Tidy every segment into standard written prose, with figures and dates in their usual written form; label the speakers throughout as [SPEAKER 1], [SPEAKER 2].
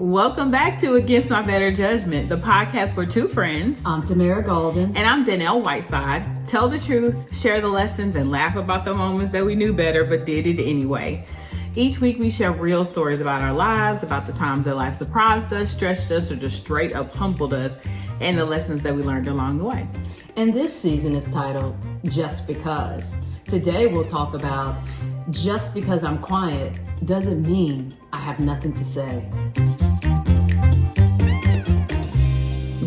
[SPEAKER 1] Welcome back to Against My Better Judgment, the podcast for two friends.
[SPEAKER 2] I'm Tamara Golden.
[SPEAKER 1] And I'm Danelle Whiteside. Tell the truth, share the lessons, and laugh about the moments that we knew better but did it anyway. Each week we share real stories about our lives, about the times that life surprised us, stretched us, or just straight up humbled us, and the lessons that we learned along the way.
[SPEAKER 2] And this season is titled Just Because. Today we'll talk about just because I'm quiet doesn't mean I have nothing to say.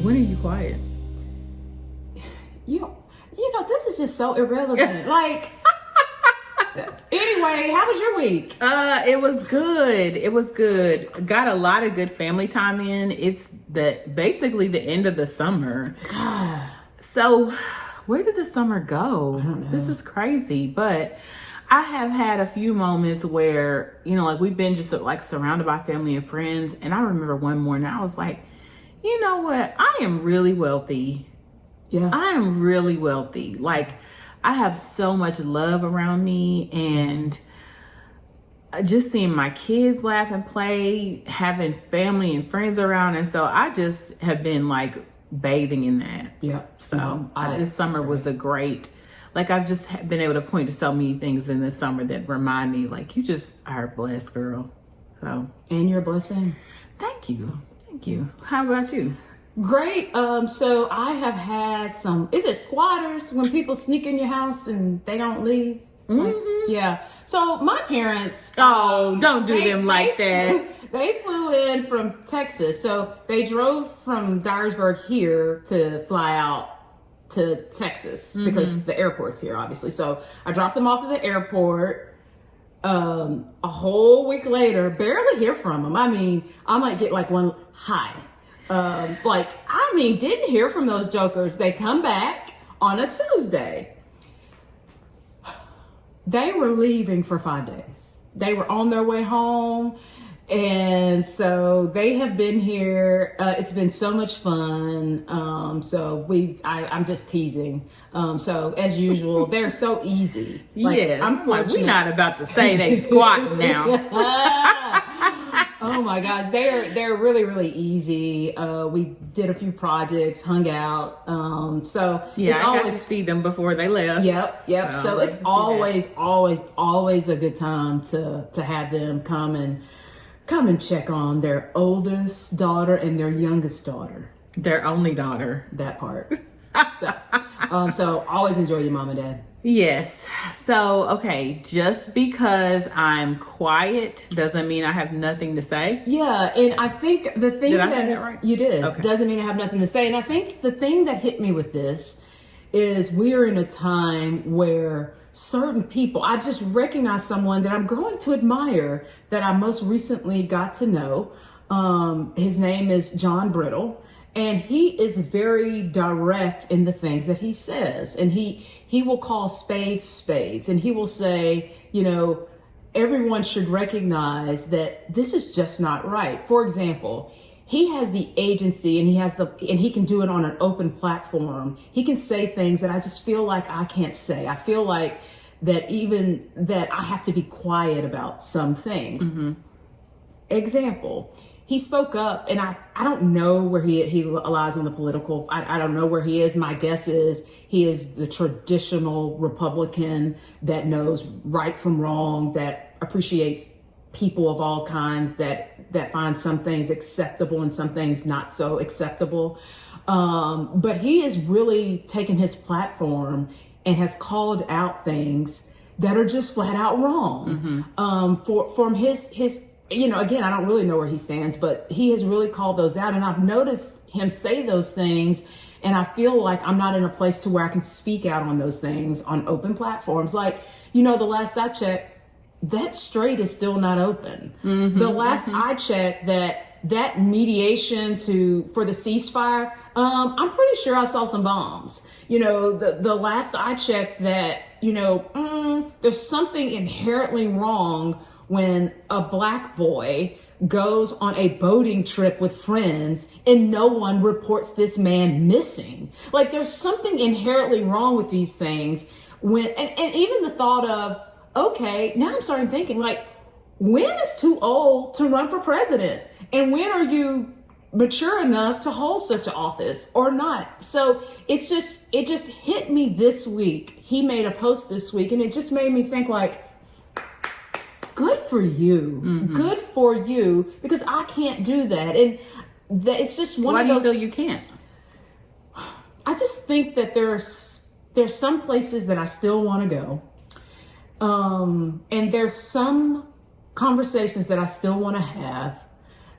[SPEAKER 1] When are you quiet?
[SPEAKER 2] You know, this is just so irrelevant. Anyway, how was your week?
[SPEAKER 1] It was good. It was good. Got a lot of good family time in. It's basically the end of the summer.
[SPEAKER 2] God.
[SPEAKER 1] So where did the summer go?
[SPEAKER 2] I don't know.
[SPEAKER 1] This is crazy, but I have had a few moments where, we've been just surrounded by family and friends. And I remember one morning I was like, you know what? I am really wealthy.
[SPEAKER 2] Yeah.
[SPEAKER 1] I am really wealthy. I have so much love around me, and just seeing my kids laugh and play, having family and friends around. And so I just have been bathing in that.
[SPEAKER 2] Yeah.
[SPEAKER 1] So this summer was a great, I've just been able to point to so many things in this summer that remind me, you just are a blessed girl. So.
[SPEAKER 2] And you're a blessing.
[SPEAKER 1] Thank you. Thank you. How about you?
[SPEAKER 2] Great. So I have had is it squatters when people sneak in your house and they don't leave? Yeah. So my parents.
[SPEAKER 1] Oh, don't do them like that.
[SPEAKER 2] They flew in from Texas. So they drove from Dyersburg here to fly out to Texas because the airport's here, obviously. So I dropped them off at the airport. A whole week later, barely hear from them. I mean, I might get one hi. Didn't hear from those jokers. They come back on a Tuesday. They were leaving for 5 days. They were on their way home. And so they have been here. It's been so much fun. I'm just teasing. So as usual, they're so easy.
[SPEAKER 1] I'm we're not about to say they squatting now.
[SPEAKER 2] Oh my gosh, they're really, really easy. We did a few projects, hung out. It's
[SPEAKER 1] I got to see them before they left.
[SPEAKER 2] Yep. So it's always a good time to have them come and check on their oldest daughter and their youngest daughter.
[SPEAKER 1] Their only daughter.
[SPEAKER 2] That part. So always enjoy your mom and dad.
[SPEAKER 1] Yes. So, okay, just because I'm quiet doesn't mean I have nothing to say.
[SPEAKER 2] Yeah, and I think the thing you did
[SPEAKER 1] okay.
[SPEAKER 2] Doesn't mean I have nothing to say. And I think the thing that hit me with this is we are in a time where certain people, I just recognize someone that I'm growing to admire that I most recently got to know. His name is John Brittle. And he is very direct in the things that he says. And he will call spades spades. And he will say, everyone should recognize that this is just not right. For example, he has the agency and he can do it on an open platform. He can say things that I just feel like I can't say. I feel like that I have to be quiet about some things. Mm-hmm. Example. He spoke up, and I don't know where he lies on the political. I don't know where he is. My guess is he is the traditional Republican that knows right from wrong, that appreciates people of all kinds, that finds some things acceptable and some things not so acceptable. But he has really taken his platform and has called out things that are just flat out wrong. Mm-hmm. From his again, I don't really know where he stands, but he has really called those out. And I've noticed him say those things, and I feel like I'm not in a place to where I can speak out on those things on open platforms. The last I checked, that strait is still not open. Mm-hmm, the last I checked, that mediation for the ceasefire, I'm pretty sure I saw some bombs. The last I checked that, there's something inherently wrong when a black boy goes on a boating trip with friends and no one reports this man missing. There's something inherently wrong with these things and even the thought of, okay, now I'm starting thinking when is too old to run for president? And when are you mature enough to hold such an office or not? So it just hit me this week. He made a post this week and it just made me think like, good for you. Mm-hmm. Good for you, because I can't do that. And it's just one of those.
[SPEAKER 1] Why do you feel you can't?
[SPEAKER 2] I just think that there's some places that I still want to go. And there's some conversations that I still want to have,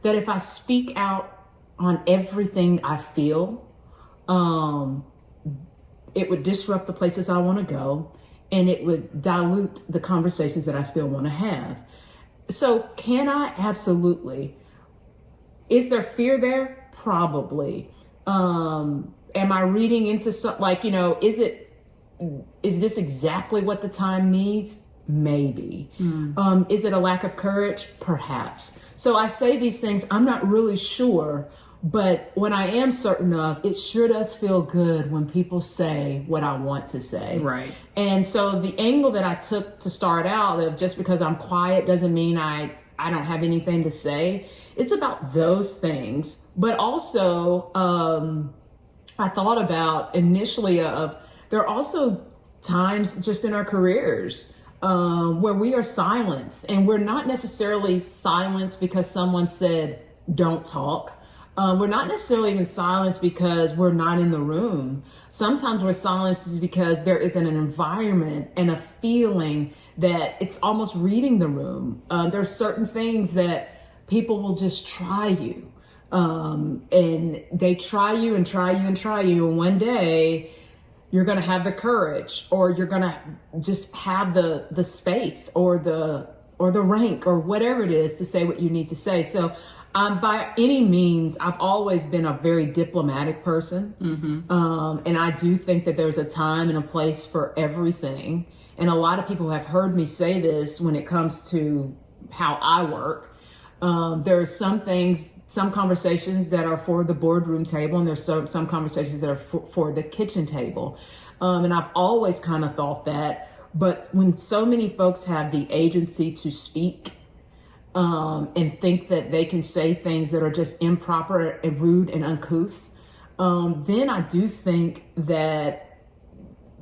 [SPEAKER 2] that if I speak out on everything I feel, it would disrupt the places I want to go, and it would dilute the conversations that I still want to have. So can I? Absolutely. Is there fear there? Probably. Am I reading into some, like, is this exactly what the time needs? Maybe. Is it a lack of courage? Perhaps. So I say these things, I'm not really sure, but when I am certain of, it sure does feel good when people say what I want to say.
[SPEAKER 1] Right.
[SPEAKER 2] And so the angle that I took to start out of, just because I'm quiet doesn't mean I don't have anything to say. It's about those things. But also, I thought about initially of, there are also times just in our careers where we are silenced, and we're not necessarily silenced because someone said, don't talk. We're not necessarily even silenced because we're not in the room. Sometimes we're silenced because there is an environment and a feeling that it's almost reading the room. There's certain things that people will just try you. And they try you and try you and try you. And one day you're going to have the courage, or you're going to just have the space or the rank or whatever it is to say what you need to say. So by any means, I've always been a very diplomatic person. Mm-hmm. And I do think that there's a time and a place for everything. And a lot of people have heard me say this when it comes to how I work. There are some things, some conversations that are for the boardroom table, and there's some conversations that are for the kitchen table. And I've always kind of thought that. But when so many folks have the agency to speak, and think that they can say things that are just improper and rude and uncouth, then I do think that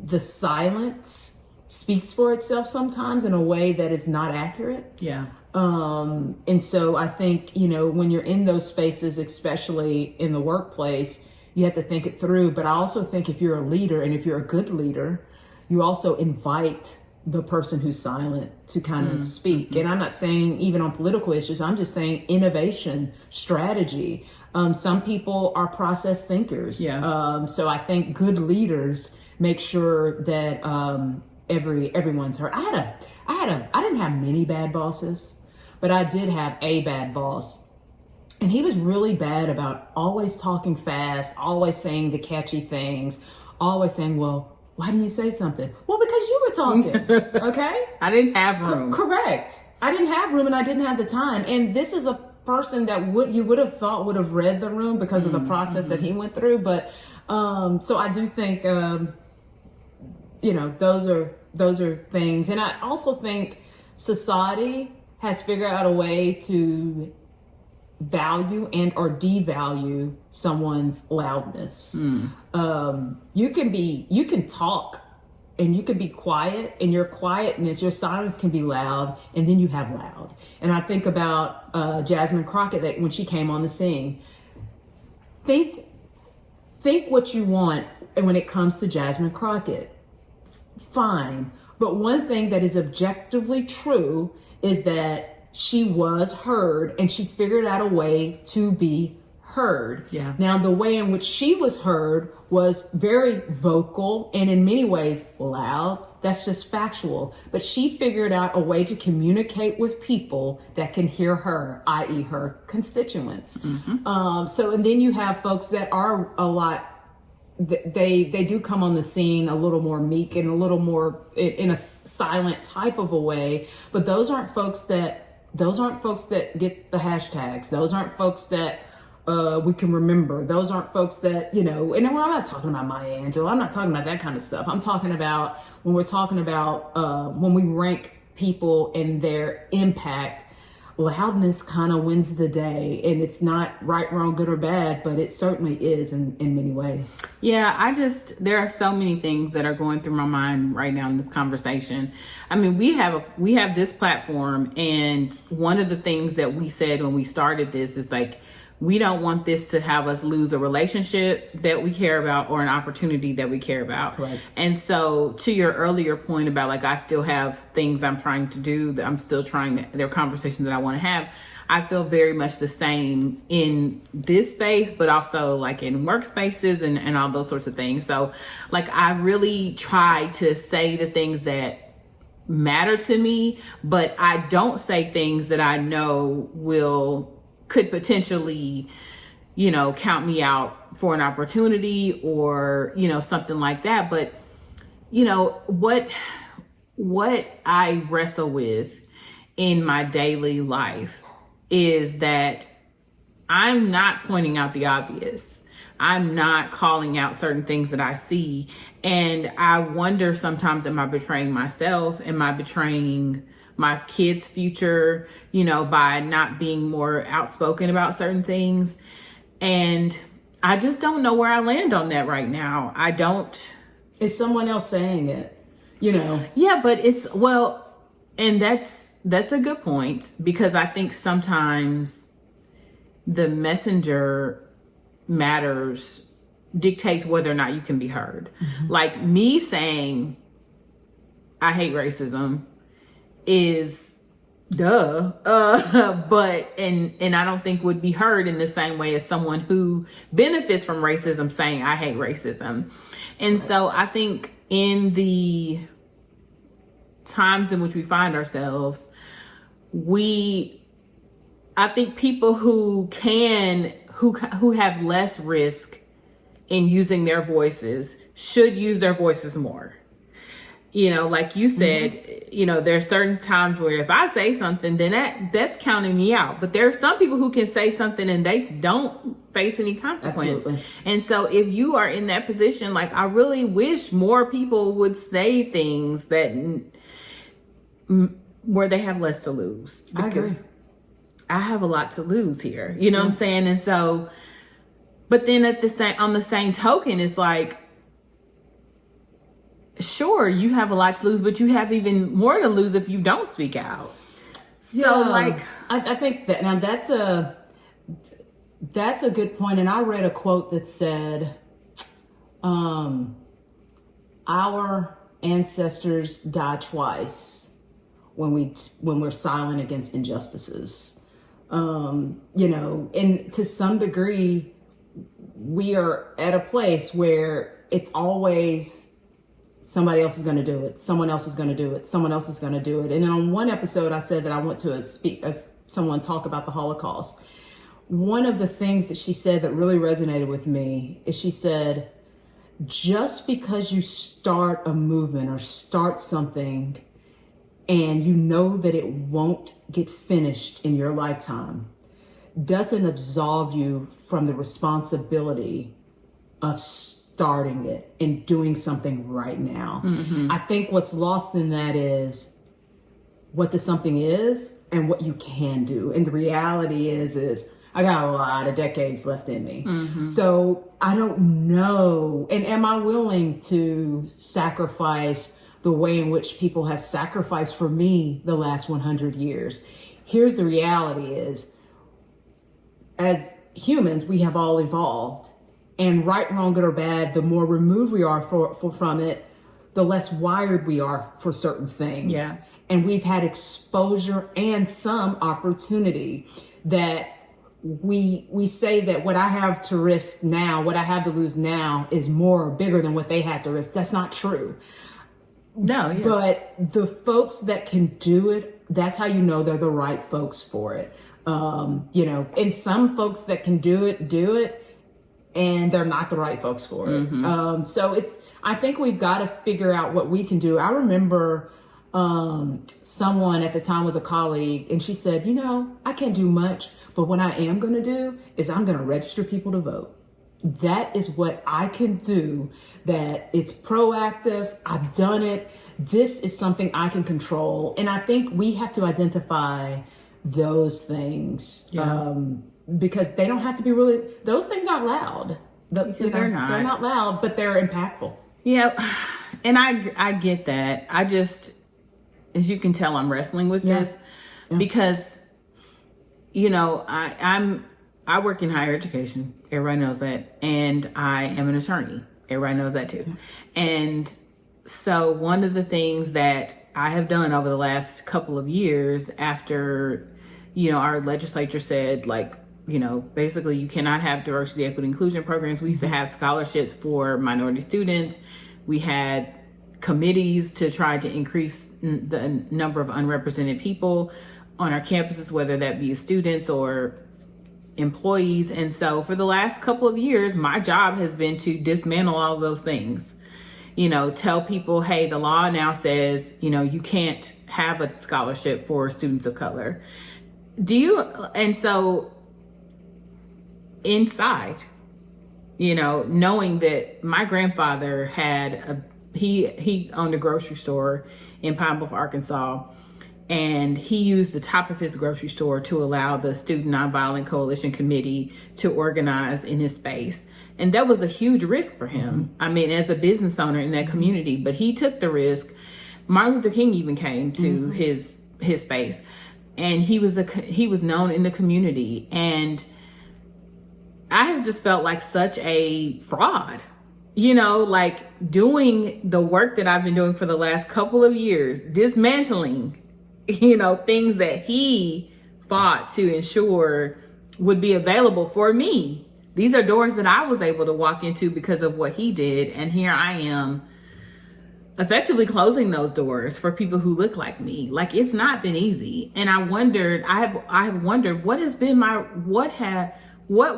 [SPEAKER 2] the silence speaks for itself sometimes in a way that is not accurate.
[SPEAKER 1] Yeah.
[SPEAKER 2] And so I think, when you're in those spaces, especially in the workplace, you have to think it through. But I also think if you're a leader, and if you're a good leader, you also invite the person who's silent to kind of speak. Mm-hmm. And I'm not saying even on political issues, I'm just saying innovation, strategy. Some people are process thinkers. Yeah. So I think good leaders make sure that everyone's heard. I didn't have many bad bosses, but I did have a bad boss. And he was really bad about always talking fast, always saying the catchy things, always saying, well, why didn't you say something? Well, because you were talking, okay?
[SPEAKER 1] I didn't have room.
[SPEAKER 2] Correct. I didn't have room, and I didn't have the time. And this is a person that you would have thought would have read the room because of the process that he went through. But so I do think, those are things. And I also think society has figured out a way to value and or devalue someone's loudness. You can talk and you can be quiet, and your quietness, your silence can be loud, and then you have loud. And I think about Jasmine Crockett, that when she came on the scene, think what you want. And when it comes to Jasmine Crockett, fine. But one thing that is objectively true is that she was heard, and she figured out a way to be heard. Yeah. Now, the way in which she was heard was very vocal and in many ways loud. That's just factual. But she figured out a way to communicate with people that can hear her, i.e. her constituents. Mm-hmm. And then you have folks that are a lot, they do come on the scene a little more meek and a little more in a silent type of a way. But those aren't folks that get the hashtags. Those aren't folks that we can remember. Those aren't folks that, and I'm not talking about Maya Angelou. I'm not talking about that kind of stuff. I'm talking about when we're talking about when we rank people and their impact, loudness kind of wins the day. And it's not right, wrong, good or bad, but it certainly is in many ways.
[SPEAKER 1] Yeah, there are so many things that are going through my mind right now in this conversation. I mean, we have this platform, and one of the things that we said when we started this is like, we don't want this to have us lose a relationship that we care about or an opportunity that we care about.
[SPEAKER 2] Correct.
[SPEAKER 1] And so to your earlier point about like, I still have things I'm trying to do, that I'm still there are conversations that I want to have. I feel very much the same in this space, but also like in workspaces and all those sorts of things. So like, I really try to say the things that matter to me, but I don't say things that I know could potentially, count me out for an opportunity or, something like that. But, what I wrestle with in my daily life is that I'm not pointing out the obvious. I'm not calling out certain things that I see. And I wonder sometimes, am I betraying myself? Am I betraying my kids' future, by not being more outspoken about certain things? And I just don't know where I land on that right now. I don't.
[SPEAKER 2] It's someone else saying it,
[SPEAKER 1] Yeah, but and that's a good point, because I think sometimes the messenger dictates whether or not you can be heard. Mm-hmm. Like me saying, I hate racism is but I don't think would be heard in the same way as someone who benefits from racism saying I hate racism. And so I think in the times in which we find ourselves, I think people who have less risk in using their voices should use their voices more. Like you said, mm-hmm. There are certain times where if I say something, then that's counting me out. But there are some people who can say something and they don't face any consequence.
[SPEAKER 2] Absolutely.
[SPEAKER 1] And so if you are in that position, like, I really wish more people would say things where they have less to lose.
[SPEAKER 2] I agree.
[SPEAKER 1] I have a lot to lose here. You know what I'm saying? And so, but then on the same token, it's like, sure, you have a lot to lose, but you have even more to lose if you don't speak out. So
[SPEAKER 2] I think that now that's a good point. And I read a quote that said, our ancestors die twice when we're silent against injustices. And to some degree, we are at a place where it's always somebody else is going to do it. Someone else is going to do it. Someone else is going to do it. And on one episode, I said that I went to someone talk about the Holocaust. One of the things that she said that really resonated with me is she said, just because you start a movement or start something and you know that it won't get finished in your lifetime, doesn't absolve you from the responsibility of starting it and doing something right now. Mm-hmm. I think what's lost in that is what the something is and what you can do. And the reality is I got a lot of decades left in me. Mm-hmm. So I don't know. And am I willing to sacrifice the way in which people have sacrificed for me the last 100 years? Here's the reality is, as humans, we have all evolved. And right, wrong, good or bad, the more removed we are from it, the less wired we are for certain things.
[SPEAKER 1] Yeah.
[SPEAKER 2] And we've had exposure and some opportunity that we say that what I have to risk now, what I have to lose now is more or bigger than what they had to risk. That's not true.
[SPEAKER 1] No. Yeah.
[SPEAKER 2] But the folks that can do it, that's how you know they're the right folks for it. And some folks that can do it, and they're not the right folks for it. Mm-hmm. So I think we've got to figure out what we can do. I remember someone at the time was a colleague, and she said, I can't do much, but what I am going to do is I'm going to register people to vote. that is what I can do, that it's proactive, I've done it, this is something I can control. And I think we have to identify those things, because they don't have to be really, those things aren't loud.
[SPEAKER 1] They're not.
[SPEAKER 2] They're not loud, but they're impactful.
[SPEAKER 1] Yeah, and I get that. I just, as you can tell, I'm wrestling with this because, you know, I work in higher education. Everybody knows that. And I am an attorney. Everybody knows that too. And so one of the things that I have done over the last couple of years after, you know, our legislature said, like, you know, basically you cannot have diversity, equity, inclusion programs. We used to have scholarships for minority students. We had committees to try to increase the number of unrepresented people on our campuses, whether that be students or employees. And so for the last couple of years, my job has been to dismantle all of those things. You know, tell people, hey, the law now says, you know, you can't have a scholarship for students of color. And so inside, you know, knowing that my grandfather had he owned a grocery store in Pine Bluff, Arkansas, and he used the top of his grocery store to allow the Student Nonviolent Coalition Committee to organize in his space. And that was a huge risk for him. I mean, as a business owner in that community, but he took the risk. Martin Luther King even came to his space, and he was known in the community. And I have just felt like such a fraud, you know, like doing the work that I've been doing for the last couple of years, dismantling, you know, things that he fought to ensure would be available for me. These are doors that I was able to walk into because of what he did. And here I am effectively closing those doors for people who look like me. Like, it's not been easy. And I have wondered what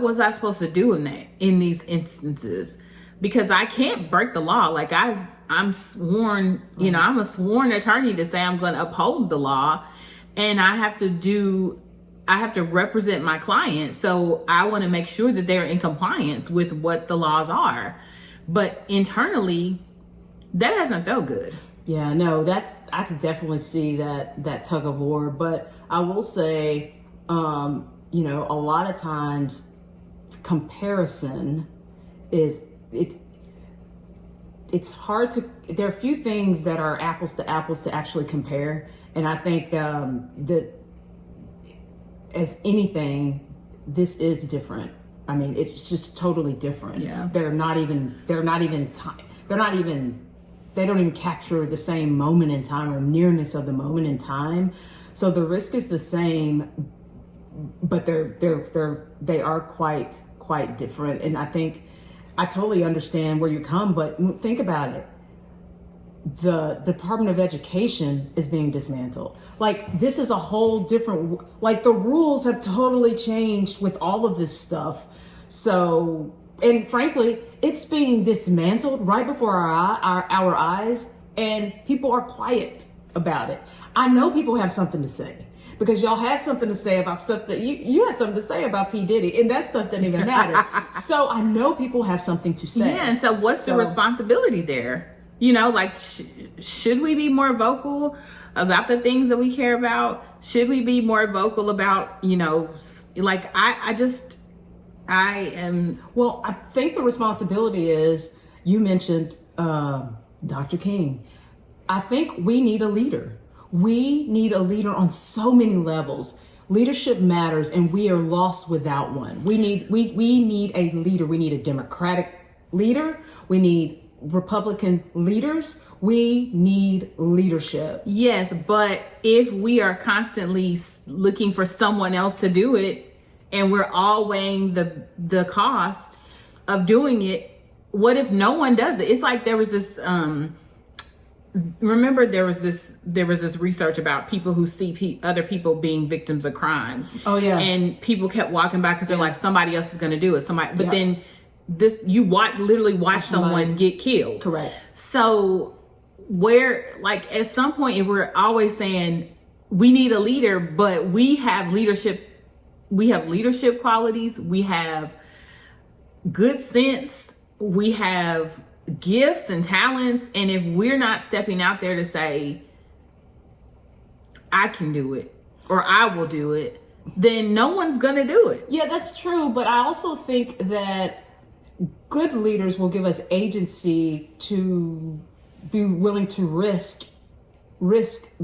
[SPEAKER 1] was I supposed to do in these instances? Because I can't break the law. Like, I'm sworn, you know, I'm a sworn attorney to say I'm going to uphold the law, and I have to represent my client. So I want to make sure that they're in compliance with what the laws are. But internally, that hasn't felt good.
[SPEAKER 2] Yeah, no, I can definitely see that tug of war. But I will say, you know, a lot of times comparison it's hard to, there are a few things that are apples to actually compare. And I think that as anything, this is different. I mean, it's just totally different.
[SPEAKER 1] Yeah.
[SPEAKER 2] They don't even capture the same moment in time or nearness of the moment in time. So the risk is the same, but they are quite different. And I think I totally understand where you come, but think about it. The Department of Education is being dismantled. Like, this is a whole different, like, the rules have totally changed with all of this stuff. So, and frankly, it's being dismantled right before our eyes, and people are quiet about it. I know people have something to say, because y'all had something to say about stuff that you had something to say about P. Diddy, and that stuff didn't even matter. So I know people have something to say.
[SPEAKER 1] Yeah, and so what's the responsibility there? You know, like, should we be more vocal about the things that we care about? Should we be more vocal about, you know, like, I am.
[SPEAKER 2] Well, I think the responsibility is, you mentioned Dr. King. I think we need a leader. We need a leader on so many levels. Leadership matters, and we are lost without one. We need a leader. We need a Democratic leader. We need Republican leaders. We need leadership.
[SPEAKER 1] Yes, but if we are constantly looking for someone else to do it, and we're all weighing the cost of doing it, what if no one does it? It's like there was this remember there was this research about people who see other people being victims of crime.
[SPEAKER 2] Oh yeah.
[SPEAKER 1] And people kept walking by because they're like, somebody else is going to do it. But then you literally watch someone get killed.
[SPEAKER 2] Correct.
[SPEAKER 1] So where, like, at some point, if we're always saying we need a leader, but we have leadership qualities, we have good sense, we have gifts and talents, and if we're not stepping out there to say, I can do it, or I will do it, then no one's gonna do it.
[SPEAKER 2] Yeah, that's true. But I also think that good leaders will give us agency to be willing to risk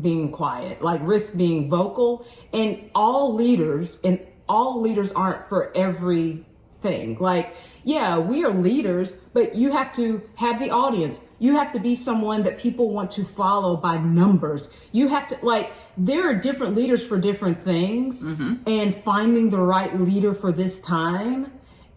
[SPEAKER 2] being quiet, like risk being vocal. And all leaders aren't for everything. Like, yeah, we are leaders, but you have to have the audience. You have to be someone that people want to follow by numbers. You have to, like, there are different leaders for different things, and finding the right leader for this time,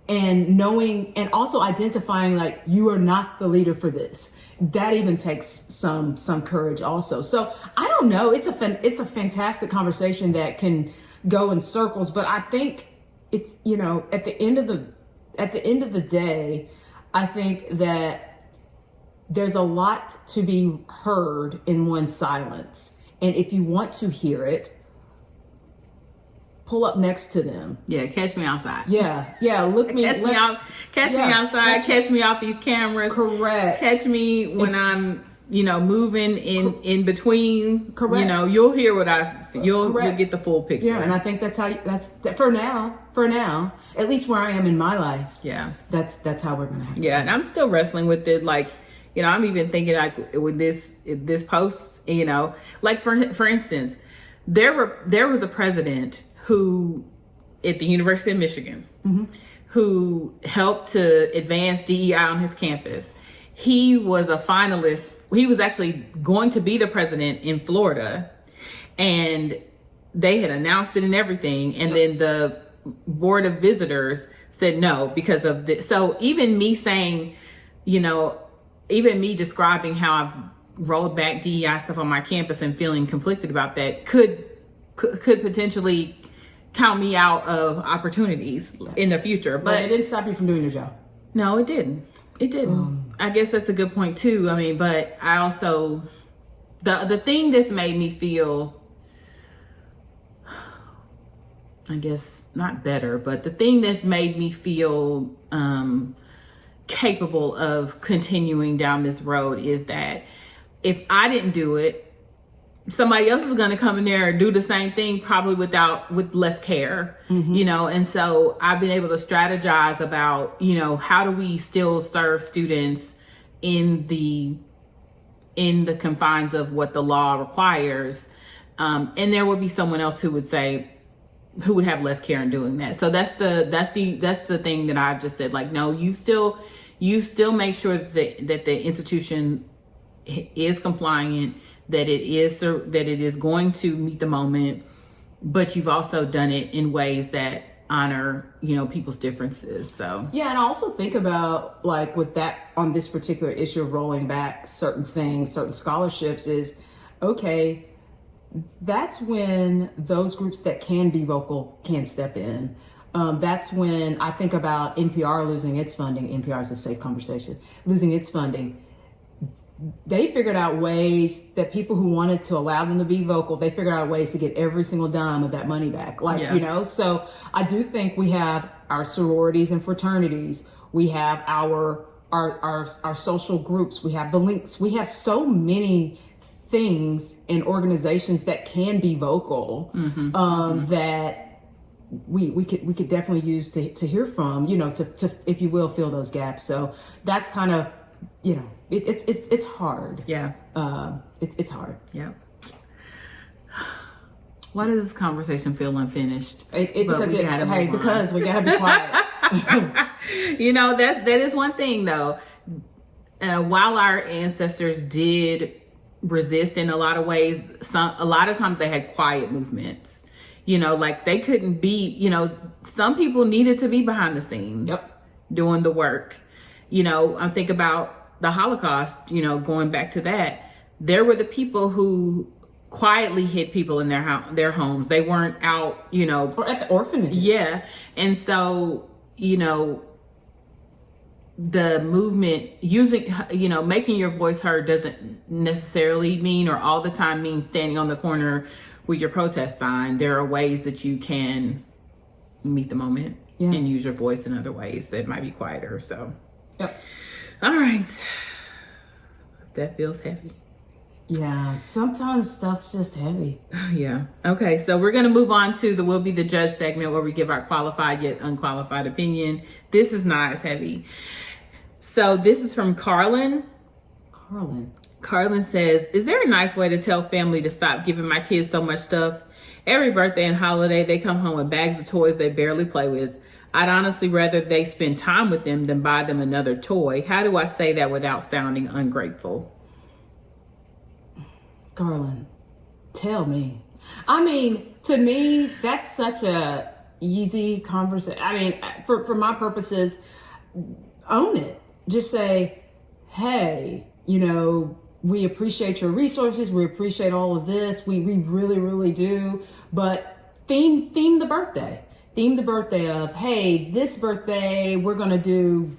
[SPEAKER 2] and knowing, and also identifying, like, you are not the leader for this. That even takes some courage also. So I don't know. It's a fantastic conversation that can go in circles, but I think it's, you know, at the end of the day, I think that there's a lot to be heard in one's silence. And if you want to hear it, pull up next to them.
[SPEAKER 1] Yeah, catch me outside.
[SPEAKER 2] Yeah, look me.
[SPEAKER 1] Catch me outside. Catch me off these cameras.
[SPEAKER 2] Correct.
[SPEAKER 1] Catch me when I'm, moving in between.
[SPEAKER 2] Correct.
[SPEAKER 1] You'll hear what you'll get the full picture.
[SPEAKER 2] Yeah, and I think that's for now. At least where I am in my life.
[SPEAKER 1] Yeah,
[SPEAKER 2] that's how we're gonna.
[SPEAKER 1] Yeah, and I'm still wrestling with it. Like, I'm even thinking, like, with this post, like for instance, there was a president who at the University of Michigan who helped to advance DEI on his campus. He was a finalist. He was actually going to be the president in Florida, and they had announced it and everything. And then the board of visitors said no because of this. So even me saying, even me describing how I've rolled back DEI stuff on my campus and feeling conflicted about that could potentially count me out of opportunities in the future.
[SPEAKER 2] But it didn't stop you from doing your job.
[SPEAKER 1] No, it didn't. It didn't. I guess that's a good point too. I mean, but I also, the thing that's made me feel, I guess not better, but the thing that's made me feel capable of continuing down this road is that if I didn't do it, somebody else is going to come in there and do the same thing, probably with less care, and so I've been able to strategize about, how do we still serve students in the confines of what the law requires. And there would be someone else who would have less care in doing that. So that's the thing that I've just said, like, no, you still make sure that the institution is compliant, that it is going to meet the moment, but you've also done it in ways that honor, people's differences. So
[SPEAKER 2] yeah, and I also think about, like, with that, on this particular issue of rolling back certain things, certain scholarships, is okay. That's when those groups that can be vocal can step in. That's when I think about NPR losing its funding. NPR is a safe conversation. Losing its funding. They figured out ways that people who wanted to allow them to be vocal, they figured out ways to get every single dime of that money back. So I do think we have our sororities and fraternities. We have our social groups. We have the links. We have so many things and organizations that can be vocal, that we could definitely use to hear from, to, if you will, fill those gaps. So that's kind of, it's hard.
[SPEAKER 1] Yeah.
[SPEAKER 2] It's hard.
[SPEAKER 1] Yeah. Why does this conversation feel unfinished?
[SPEAKER 2] Because we gotta be quiet.
[SPEAKER 1] That is one thing though. While our ancestors did resist in a lot of ways, a lot of times they had quiet movements. Like they couldn't be. Some people needed to be behind the scenes, doing the work. I think about the Holocaust, going back to that, there were the people who quietly hid people in their homes. They weren't out,
[SPEAKER 2] or at the orphanages.
[SPEAKER 1] Yeah. And so, the movement using, making your voice heard doesn't necessarily mean, or all the time mean, standing on the corner with your protest sign. There are ways that you can meet the moment. and use your voice in other ways that might be quieter. So,
[SPEAKER 2] yep.
[SPEAKER 1] All right. That feels heavy.
[SPEAKER 2] Yeah, sometimes stuff's just heavy.
[SPEAKER 1] Yeah. Okay, so we're going to move on to the We'll Be the Judge segment where we give our qualified yet unqualified opinion. This is not as heavy. So this is from Carlin. Carlin says, is there a nice way to tell family to stop giving my kids so much stuff? Every birthday and holiday, they come home with bags of toys they barely play with. I'd honestly rather they spend time with them than buy them another toy. How do I say that without sounding ungrateful?
[SPEAKER 2] Carlin, tell me. I mean, to me, that's such a easy conversation. I mean, for my purposes, own it. Just say, hey, we appreciate your resources. We appreciate all of this. We really, really do. But theme the birthday. Theme the birthday of, hey, this birthday, we're going to do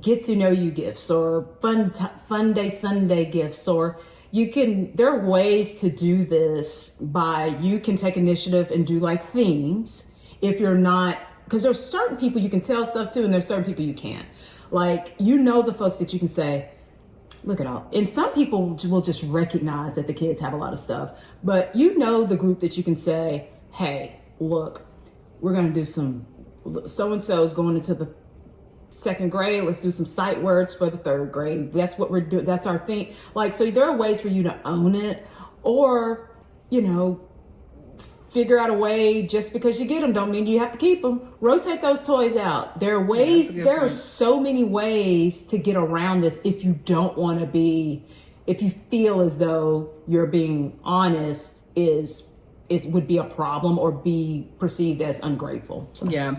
[SPEAKER 2] get to know you gifts or fun day Sunday gifts, or there are ways to do this you can take initiative and do like themes if you're not, because there's certain people you can tell stuff to and there's certain people you can't. Like, the folks that you can say, look at all. And some people will just recognize that the kids have a lot of stuff, but the group that you can say, hey, look, we're going to do so-and-so is going into the second grade. Let's do some sight words for the third grade. That's what we're doing. That's our thing. Like, so there are ways for you to own it, or, figure out a way. Just because you get them don't mean you have to keep them. Rotate those toys out. There are ways. There are so many ways to get around this. If you don't want to if you feel as though you're being honest would be a problem or be perceived as ungrateful. So.
[SPEAKER 1] Yeah,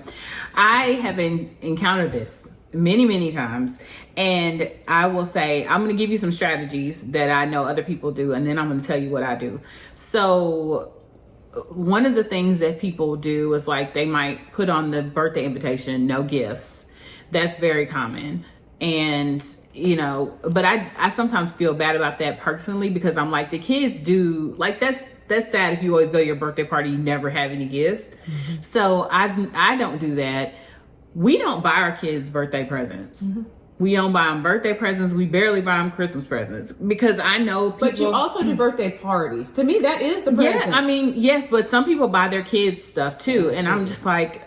[SPEAKER 1] I have encountered this many times, and I will say I'm going to give you some strategies that I know other people do, and then I'm going to tell you what I do. So one of the things that people do is, like, they might put on the birthday invitation, no gifts. That's very common. And but I sometimes feel bad about that personally, because I'm like, the kids do, like, that's sad if you always go to your birthday party, you never have any gifts. Mm-hmm. So I don't do that. We don't buy our kids birthday presents. Mm-hmm. We don't buy them birthday presents. We barely buy them Christmas presents, because I know people.
[SPEAKER 2] But you also do birthday parties. To me, that is the present.
[SPEAKER 1] Yeah, I mean, yes, but some people buy their kids stuff too. And I'm just like,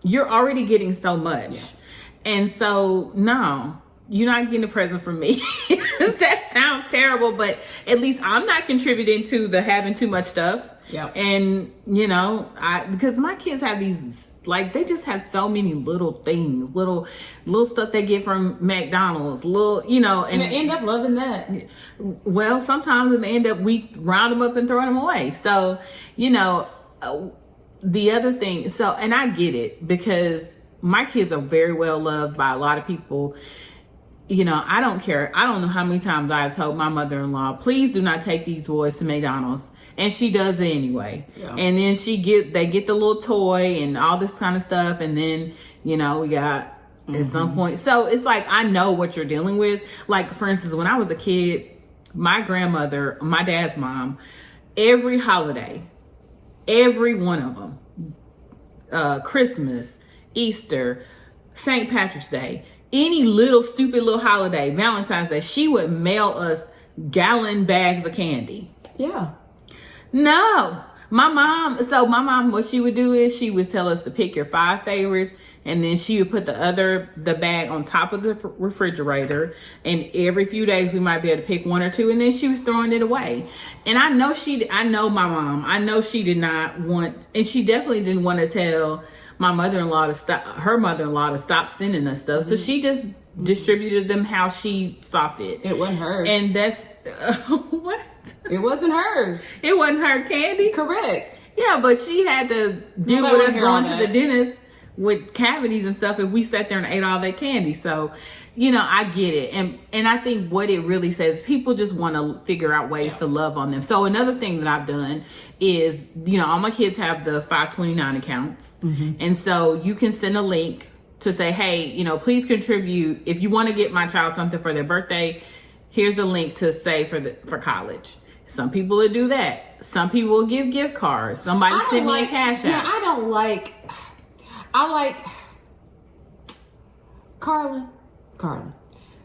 [SPEAKER 1] you're already getting so much. Yeah. And so, no, you're not getting a present from me. That sounds terrible, but at least I'm not contributing to the having too much stuff.
[SPEAKER 2] Yeah.
[SPEAKER 1] And, because my kids have these, like, they just have so many little things, little stuff they get from McDonald's, and
[SPEAKER 2] they end up loving that.
[SPEAKER 1] Well, sometimes we round them up and throw them away. So, the other thing, and I get it, because my kids are very well loved by a lot of people. I don't care. I don't know how many times I've told my mother-in-law, please do not take these boys to McDonald's. And she does it anyway. Yeah. And then they get the little toy and all this kind of stuff. And then, we got at some point. So it's like, I know what you're dealing with. Like, for instance, when I was a kid, my grandmother, my dad's mom, every holiday, every one of them, Christmas, Easter, St. Patrick's Day, any little stupid little holiday, Valentine's Day, she would mail us gallon bags of candy.
[SPEAKER 2] Yeah.
[SPEAKER 1] No, my mom, what she would do is she would tell us to pick your 5 favorites, and then she would put the bag on top of the refrigerator, and every few days we might be able to pick 1 or 2, and then she was throwing it away. And I know my mom, I know she did not want, and she definitely didn't want to tell her mother-in-law to stop sending us stuff. So she just distributed them how she saw fit.
[SPEAKER 2] It wasn't hers.
[SPEAKER 1] And that's, what?
[SPEAKER 2] It wasn't hers.
[SPEAKER 1] It wasn't her candy?
[SPEAKER 2] Correct.
[SPEAKER 1] Yeah, but she had to deal with us going to the dentist with cavities and stuff if we sat there and ate all that candy. So, I get it. And I think what it really says, people just want to figure out ways to love on them. So another thing that I've done is, all my kids have the 529 accounts. Mm-hmm. And so you can send a link to say, hey, please contribute. If you want to get my child something for their birthday, here's a link to save for college. Some people will do that. Some people will give gift cards. Somebody send me a cash app.
[SPEAKER 2] Yeah, I like Carlin. I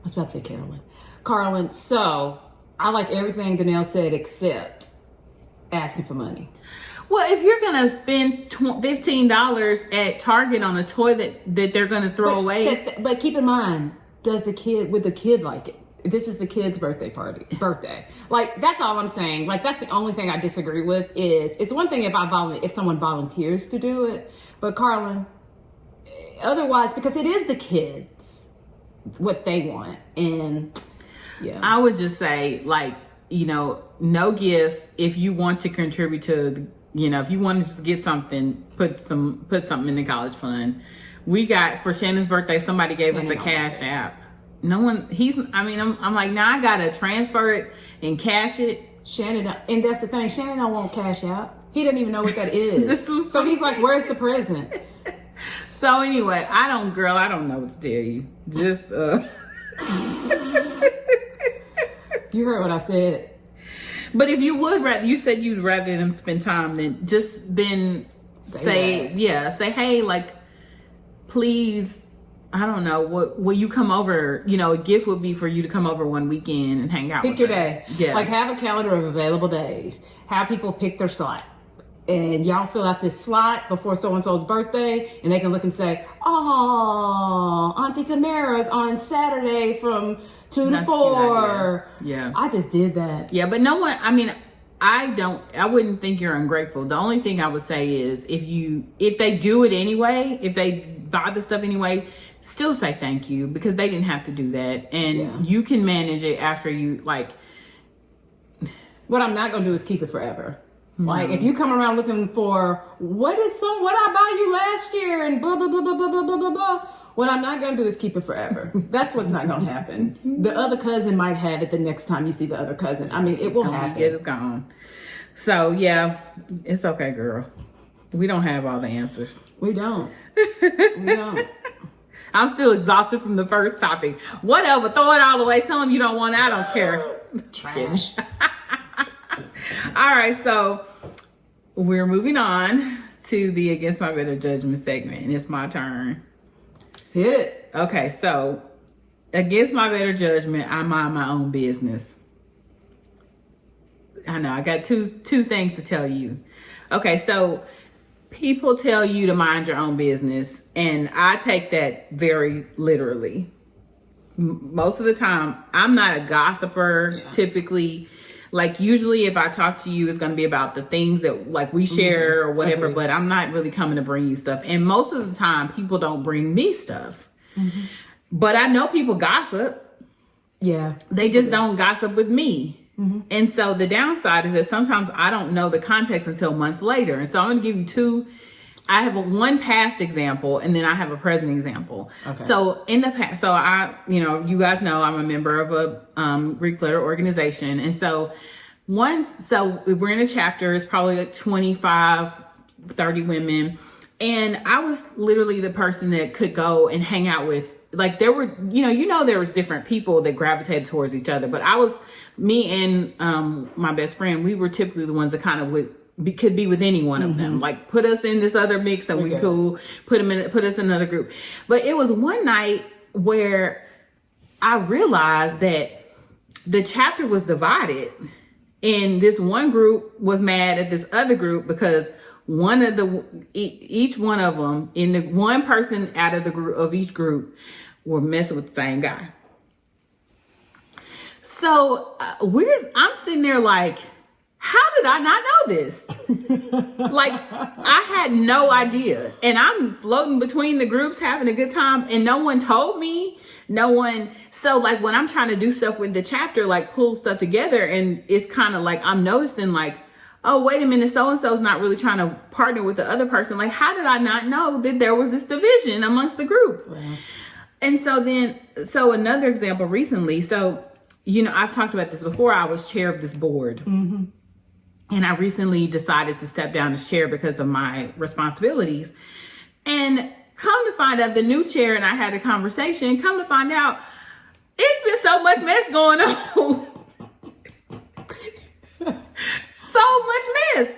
[SPEAKER 2] was about to say Carolyn. Carlin, so I like everything Danelle said except asking for money.
[SPEAKER 1] Well, if you're going to spend $15 at Target on a toy that they're going to throw away.
[SPEAKER 2] But keep in mind, would the kid like it? This is the kid's birthday. Like, that's all I'm saying. Like, that's the only thing I disagree with is, it's one thing if someone volunteers to do it, but Carlin, otherwise, because it is the kids, what they want. And yeah.
[SPEAKER 1] I would just say, like, no gifts. If you want to contribute to, if you want to just get something, put something in the college fund. We got, for Shannon's birthday, somebody gave us a cash app. No one, I'm like, now I gotta transfer it and cash it.
[SPEAKER 2] Shannon, and that's the thing, Shannon don't want cash out. He doesn't even know what that is. So he's like, where's the present?
[SPEAKER 1] So anyway, I don't know what to tell you. Just,
[SPEAKER 2] You heard what I said.
[SPEAKER 1] But if you said you'd rather them spend time than say, hey, like, please, I don't know, will you come over? A gift would be for you to come over one weekend and hang out.
[SPEAKER 2] Pick
[SPEAKER 1] with
[SPEAKER 2] your
[SPEAKER 1] us.
[SPEAKER 2] day.
[SPEAKER 1] Yeah.
[SPEAKER 2] Like, have a calendar of available days. Have people pick their slot. And y'all fill out this slot before so-and-so's birthday, and they can look and say, oh, Auntie Tamara's on Saturday from 2 to 4.
[SPEAKER 1] Yeah.
[SPEAKER 2] I just did that.
[SPEAKER 1] Yeah, but no one, I wouldn't think you're ungrateful. The only thing I would say is if they do it anyway, if they buy the stuff anyway, still say thank you, because they didn't have to do that. And you can manage it after you, like.
[SPEAKER 2] What I'm not going to do is keep it forever. Like, if you come around looking for, what I buy you last year and blah, blah, blah, blah, blah, blah, blah, blah, blah. What I'm not going to do is keep it forever. That's what's not going to happen. The other cousin might have it the next time you see the other cousin. It will happen.
[SPEAKER 1] It's gone. So, yeah, it's okay, girl. We don't have all the answers.
[SPEAKER 2] We don't. We don't.
[SPEAKER 1] I'm still exhausted from the first topic. Whatever. Throw it all away. Tell them you don't want it. I don't care.
[SPEAKER 2] Trash.
[SPEAKER 1] All right, so we're moving on to the Against My Better Judgment segment, and it's my turn.
[SPEAKER 2] Hit it.
[SPEAKER 1] Okay, so Against My Better Judgment, I mind my own business. I know, I got two things to tell you. Okay, so people tell you to mind your own business, and I take that very literally. Most of the time, I'm not a gossiper, typically. Like, usually if I talk to you, it's going to be about the things that, like, we share or whatever, but I'm not really coming to bring you stuff. And most of the time, people don't bring me stuff. Mm-hmm. But I know people gossip.
[SPEAKER 2] Yeah.
[SPEAKER 1] They just don't gossip with me. Mm-hmm. And so the downside is that sometimes I don't know the context until months later. And so I'm going to give you two. I have one past example, and then I have a present example. Okay. So in the past, you guys know I'm a member of a Greek letter organization. And so we're in a chapter, it's probably like 25, 30 women. And I was literally the person that could go and hang out with, like, there were, there was different people that gravitated towards each other. But me and my best friend, we were typically the ones that kind of could be with any one of them. Like, put us in this other mix and we cool, put us in another group. But it was one night where I realized that the chapter was divided, and this one group was mad at this other group because each one of them, in the one person out of the group of each group, were messing with the same guy. So I'm sitting there like, how did I not know this? Like, I had no idea. And I'm floating between the groups having a good time, and no one told me. So, like, when I'm trying to do stuff with the chapter, like pull stuff together, and it's kind of like I'm noticing, like, oh, wait a minute, so-and-so's not really trying to partner with the other person. Like, how did I not know that there was this division amongst the group? Wow. And so another example recently, I've talked about this before. I was chair of this board. Mm-hmm. And I recently decided to step down as chair because of my responsibilities. And come to find out, the new chair and I had a conversation. Come to find out, it's been so much mess going on. So much mess.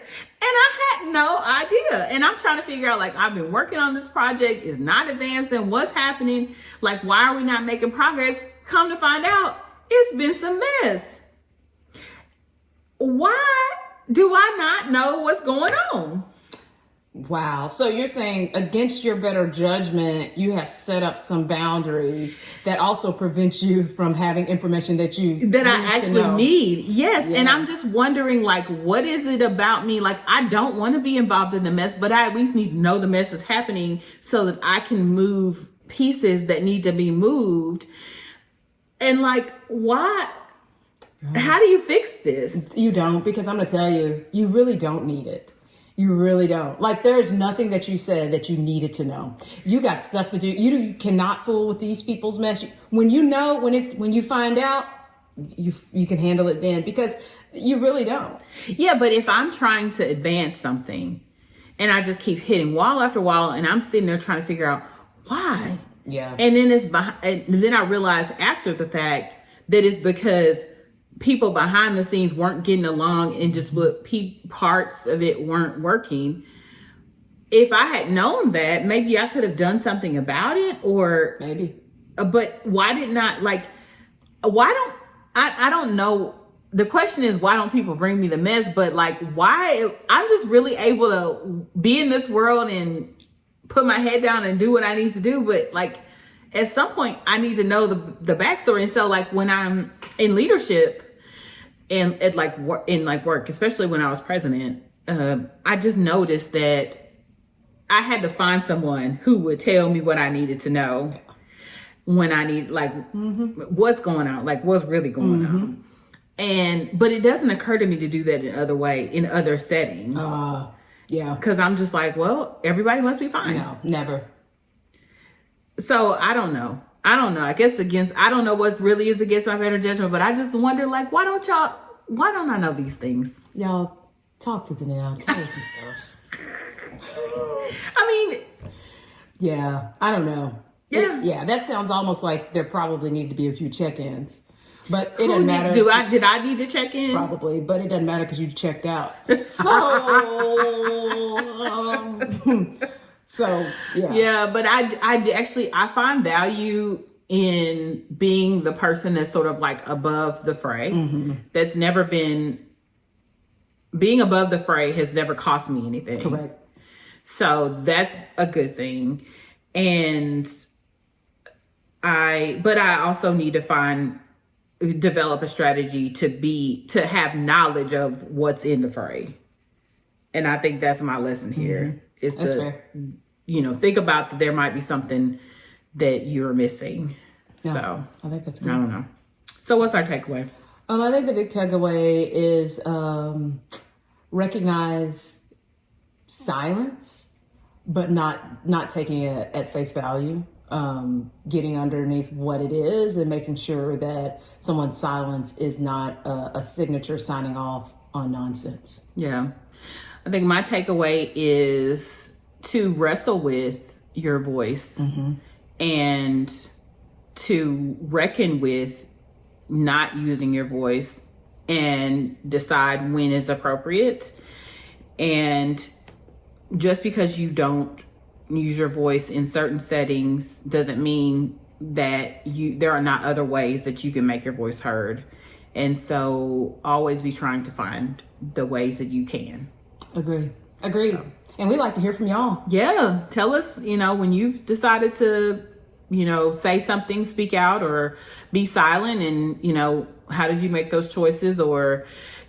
[SPEAKER 1] I had no idea. And I'm trying to figure out, like, I've been working on this project, it's not advancing, what's happening? Like, why are we not making progress? Come to find out, it's been some mess. Why do I not know what's going on?
[SPEAKER 2] Wow. So you're saying against your better judgment, you have set up some boundaries that also prevent you from having information that
[SPEAKER 1] I actually need. Yes. Yeah. And I'm just wondering, like, what is it about me? Like, I don't want to be involved in the mess, but I at least need to know the mess is happening so that I can move pieces that need to be moved. And like, why? How do you fix this?
[SPEAKER 2] You don't, because I'm going to tell you, you really don't need it. You really don't. Like, there's nothing that you said that you needed to know. You got stuff to do. You cannot fool with these people's mess. When you find out, you can handle it then, because you really don't.
[SPEAKER 1] Yeah, but if I'm trying to advance something and I just keep hitting wall after wall and I'm sitting there trying to figure out why.
[SPEAKER 2] Yeah.
[SPEAKER 1] And then I realize after the fact that it's because people behind the scenes weren't getting along and just parts of it weren't working. If I had known that, maybe I could have done something about it, or
[SPEAKER 2] maybe.
[SPEAKER 1] But why did not, like, why don't, I don't know. The question is, why don't people bring me the mess? But like, why? I'm just really able to be in this world and put my head down and do what I need to do. But like, at some point I need to know the backstory. And so like, when I'm in leadership and at like work, especially when I was president, I just noticed that I had to find someone who would tell me what I needed to know when I need, like, what's going on, like what's really going on. But it doesn't occur to me to do that in other settings.
[SPEAKER 2] Yeah.
[SPEAKER 1] Cause I'm just like, well, everybody must be fine.
[SPEAKER 2] No, never.
[SPEAKER 1] So I don't know. I guess I don't know what really is against my better judgment, but I just wonder, like, why don't I know these things?
[SPEAKER 2] Y'all, talk to Danielle. Tell her some stuff.
[SPEAKER 1] I mean,
[SPEAKER 2] yeah, I don't know.
[SPEAKER 1] Yeah.
[SPEAKER 2] That sounds almost like there probably need to be a few check-ins. But it doesn't matter.
[SPEAKER 1] Did I need to check in?
[SPEAKER 2] Probably, but it doesn't matter because you checked out. So yeah.
[SPEAKER 1] Yeah, but I find value in being the person that's sort of like above the fray. That's never been, being above the fray has never cost me anything.
[SPEAKER 2] Correct.
[SPEAKER 1] So that's a good thing. But I also need to develop a strategy to have knowledge of what's in the fray. And I think that's my lesson here. Is
[SPEAKER 2] that's
[SPEAKER 1] to,
[SPEAKER 2] fair.
[SPEAKER 1] Think about that there might be something that you're missing.
[SPEAKER 2] Yeah,
[SPEAKER 1] so
[SPEAKER 2] I think that's good.
[SPEAKER 1] I don't know. So what's our takeaway?
[SPEAKER 2] I think the big takeaway is recognize silence, but not taking it at face value. Getting underneath what it is and making sure that someone's silence is not a signature signing off on nonsense.
[SPEAKER 1] Yeah. I think my takeaway is to wrestle with your voice and to reckon with not using your voice and decide when is appropriate. And just because you don't use your voice in certain settings doesn't mean that there are not other ways that you can make your voice heard. And so always be trying to find the ways that you can.
[SPEAKER 2] Agreed. And we like to hear from y'all.
[SPEAKER 1] Yeah. Tell us, when you've decided to, say something, speak out, or be silent, and, how did you make those choices? Or,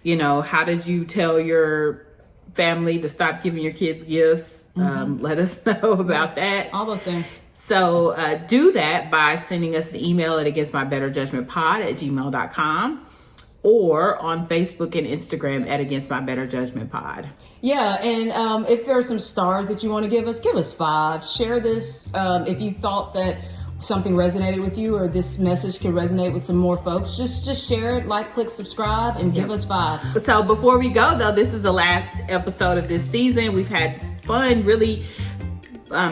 [SPEAKER 1] how did you tell your family to stop giving your kids gifts? Let us know about that.
[SPEAKER 2] All those things.
[SPEAKER 1] So do that by sending us an email at againstmybetterjudgmentpod@gmail.com or on Facebook and Instagram at againstmybetterjudgmentpod.
[SPEAKER 2] Yeah, and if there are some stars that you want to give us 5. Share this if you thought that something resonated with you or this message can resonate with some more folks. Just share it, click, subscribe, and give us 5.
[SPEAKER 1] So before we go, though, this is the last episode of this season. We've had fun really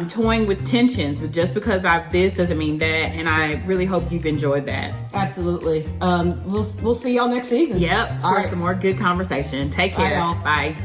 [SPEAKER 1] toying with tensions, but just because I've this doesn't mean that, and I really hope you've enjoyed that.
[SPEAKER 2] Absolutely. We'll see y'all next season.
[SPEAKER 1] Yep. For some more good conversation. Take care.
[SPEAKER 2] Bye, y'all.
[SPEAKER 1] Bye.